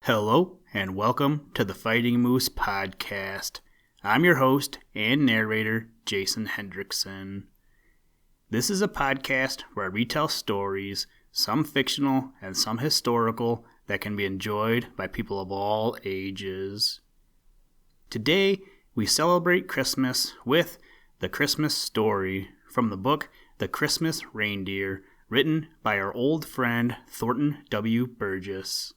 Hello, and welcome to the Fighting Moose Podcast. I'm your host and narrator, Jason Hendrickson. This is a podcast where I retell stories, some fictional and some historical, that can be enjoyed by people of all ages. Today, we celebrate Christmas with The Christmas Story from the book The Christmas Reindeer, written by our old friend Thornton W. Burgess.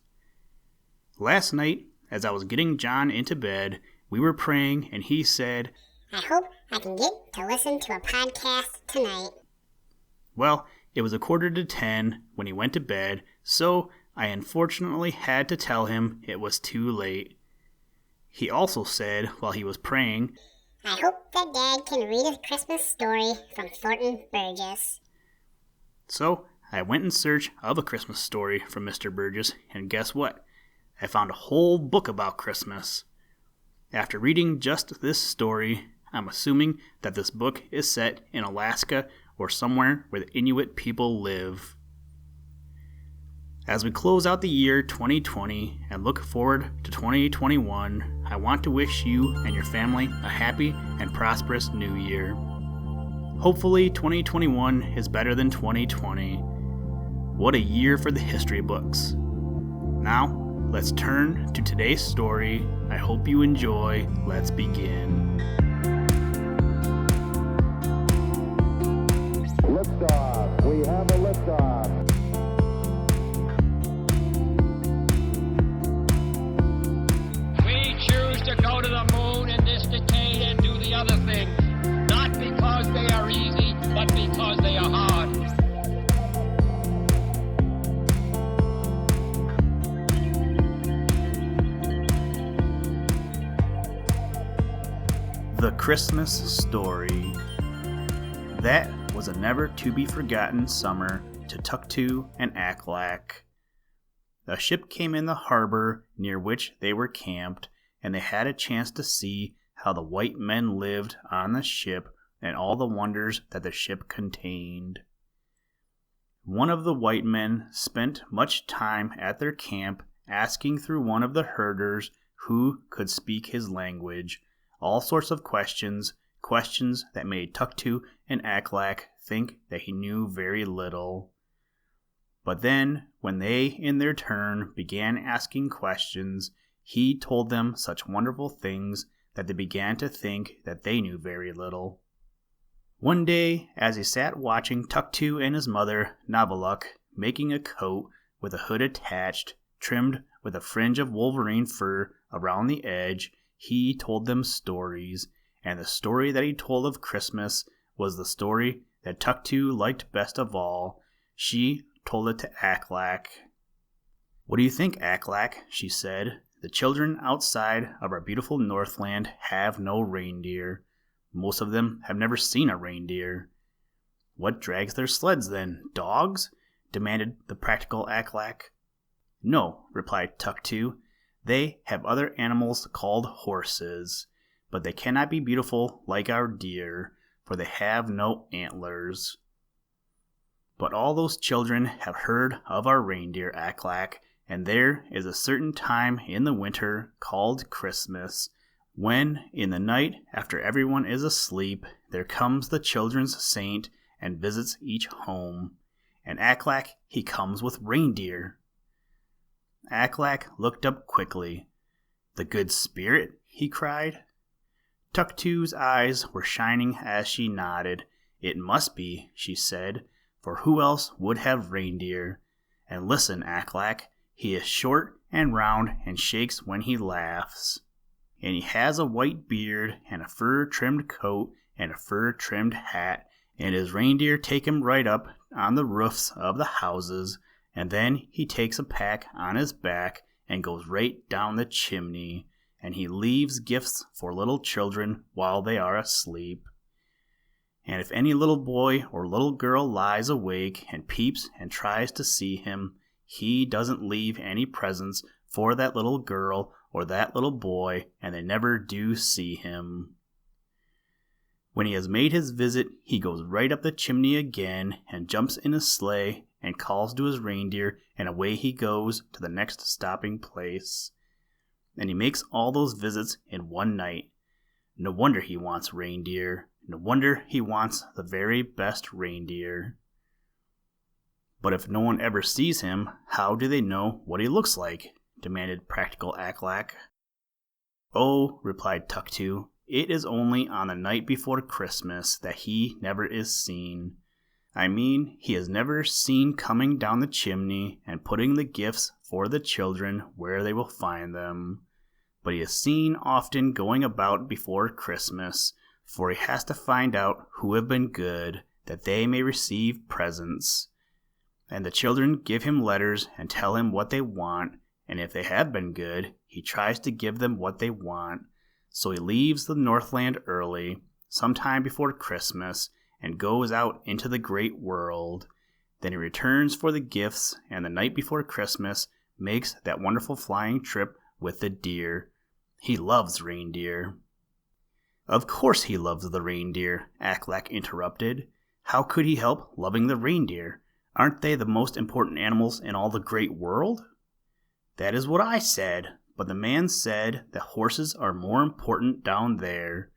Last night, as I was getting John into bed, we were praying and he said, "I hope I can get to listen to a podcast tonight." Well, it was 9:45 when he went to bed, so I unfortunately had to tell him it was too late. He also said while he was praying, "I hope that Dad can read a Christmas story from Thornton Burgess." So I went in search of a Christmas story from Mr. Burgess, and guess what? I found a whole book about Christmas. After reading just this story, I'm assuming that this book is set in Alaska or somewhere where the Inuit people live. As we close out the year 2020 and look forward to 2021, I want to wish you and your family a happy and prosperous new year. Hopefully 2021 is better than 2020. What a year for the history books. Now, let's turn to today's story. I hope you enjoy. Let's begin. Liftoff. We have a liftoff. We choose to go to the moon in this decade and do the other things, not because they are easy, but because they are hard. The Christmas Story. That was a never-to-be-forgotten summer to Tuktu and Aklak. A ship came in the harbor near which they were camped, and they had a chance to see how the white men lived on the ship and all the wonders that the ship contained. One of the white men spent much time at their camp asking through one of the herders who could speak his language all sorts of questions that made Tuktu and Aklak think that he knew very little. But then, when they in their turn began asking questions, he told them such wonderful things that they began to think that they knew very little. One day, as he sat watching Tuktu and his mother, Navaluk, making a coat with a hood attached, trimmed with a fringe of wolverine fur around the edge, he told them stories, and the story that he told of Christmas was the story that Tuktu liked best of all. She told it to Aklak. "What do you think, Aklak?" she said. "The children outside of our beautiful Northland have no reindeer. Most of them have never seen a reindeer." "What drags their sleds then? Dogs?" demanded the practical Aklak. "No," replied Tuktu. "They have other animals called horses, but they cannot be beautiful like our deer, for they have no antlers." "But all those children have heard of our reindeer, Aklak, and there is a certain time in the winter called Christmas, when, in the night after everyone is asleep, there comes the children's saint and visits each home. And Aklak, he comes with reindeer." Aklak looked up quickly. "The Good Spirit?" he cried. Tuktu's eyes were shining as she nodded. "It must be," she said, "for who else would have reindeer? And listen, Aklak, he is short and round and shakes when he laughs. And he has a white beard and a fur-trimmed coat and a fur-trimmed hat, and his reindeer take him right up on the roofs of the houses, and then he takes a pack on his back and goes right down the chimney, and he leaves gifts for little children while they are asleep. And if any little boy or little girl lies awake and peeps and tries to see him, he doesn't leave any presents for that little girl or that little boy, and they never do see him. When he has made his visit, he goes right up the chimney again and jumps in his sleigh and calls to his reindeer, and away he goes to the next stopping place. And he makes all those visits in one night. No wonder he wants reindeer. No wonder he wants the very best reindeer. But if no one ever sees him, how do they know what he looks like? Demanded Practical Ack-Lack. Oh, replied Tuck-Two, it is only on the night before Christmas that he never is seen. I mean, he is never seen coming down the chimney and putting the gifts for the children where they will find them. But he is seen often going about before Christmas, for he has to find out who have been good, that they may receive presents. And the children give him letters and tell him what they want, and if they have been good, he tries to give them what they want. So he leaves the Northland early, sometime before Christmas, and goes out into the great world. Then he returns for the gifts, and the night before Christmas makes that wonderful flying trip with the deer. He loves reindeer. Of course he loves the reindeer, Ack-Lack interrupted. How could he help loving the reindeer? Aren't they the most important animals in all the great world? That is what I said, but the man said that horses are more important down there.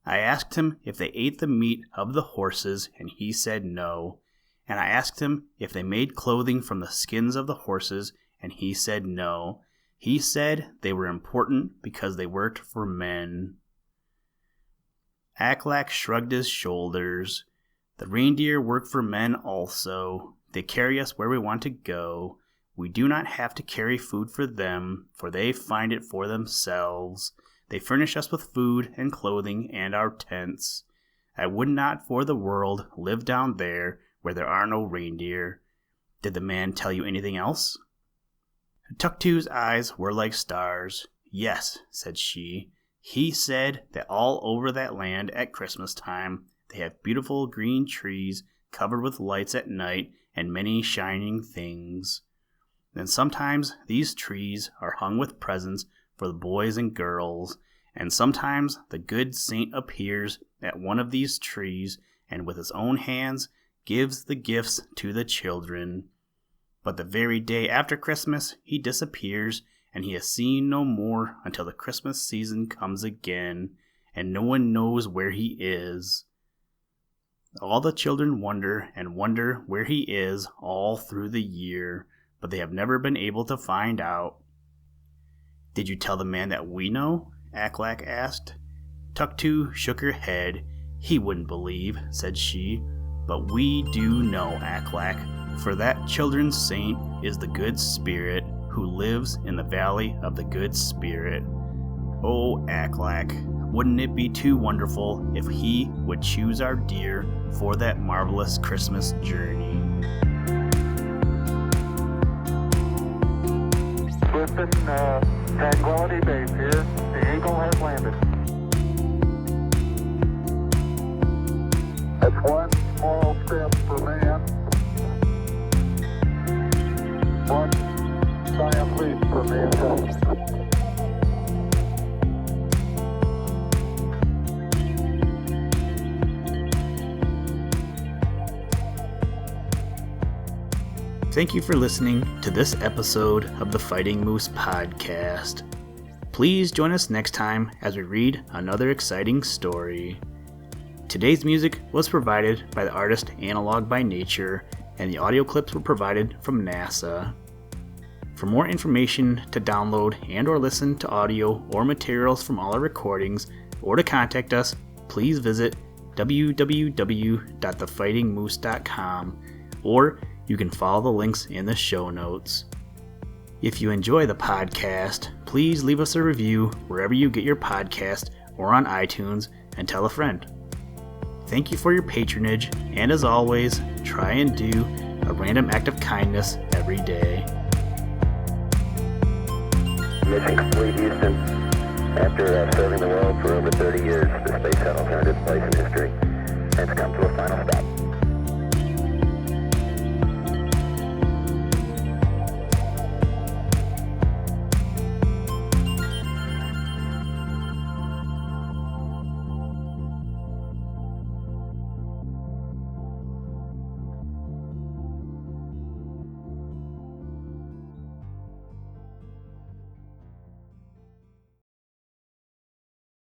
I asked him if they ate the meat of the horses, and he said no. And I asked him if they made clothing from the skins of the horses, and he said no. He said they were important because they worked for men. Ack-Lack shrugged his shoulders. The reindeer work for men also. They carry us where we want to go. We do not have to carry food for them, for they find it for themselves. They furnish us with food and clothing and our tents. I would not for the world live down there where there are no reindeer. Did the man tell you anything else? Tuck-Two's eyes were like stars. Yes, said she. He said that all over that land at Christmas time they have beautiful green trees covered with lights at night and many shining things. Then sometimes these trees are hung with presents for the boys and girls, and sometimes the good saint appears at one of these trees and with his own hands gives the gifts to the children. But the very day after Christmas he disappears, and he is seen no more until the Christmas season comes again, and no one knows where he is. All the children wonder and wonder where he is all through the year, but they have never been able to find out. Did you tell the man that we know? Ack-Lack asked. Tuck-Two shook her head. He wouldn't believe, said she. But we do know, Ack-Lack, for that children's saint is the Good Spirit who lives in the Valley of the Good Spirit. Oh, Ack-Lack, wouldn't it be too wonderful if he would choose our deer for that marvelous Christmas journey? Listen, Tranquility Base here. The Eagle has landed. That's one small step for man. One giant leap for mankind. Thank you for listening to this episode of the Fighting Moose Podcast. Please join us next time as we read another exciting story. Today's music was provided by the artist Analog by Nature, and the audio clips were provided from NASA. For more information to download and or listen to audio or materials from all our recordings, or to contact us, please visit www.thefightingmoose.com, or you can follow the links in the show notes. If you enjoy the podcast, please leave us a review wherever you get your podcast or on iTunes, and tell a friend. Thank you for your patronage, and as always, try and do a random act of kindness every day. Mission complete, Houston. After serving the world for over 30 years, the space shuttle turned its place in history and it's come to a final stop.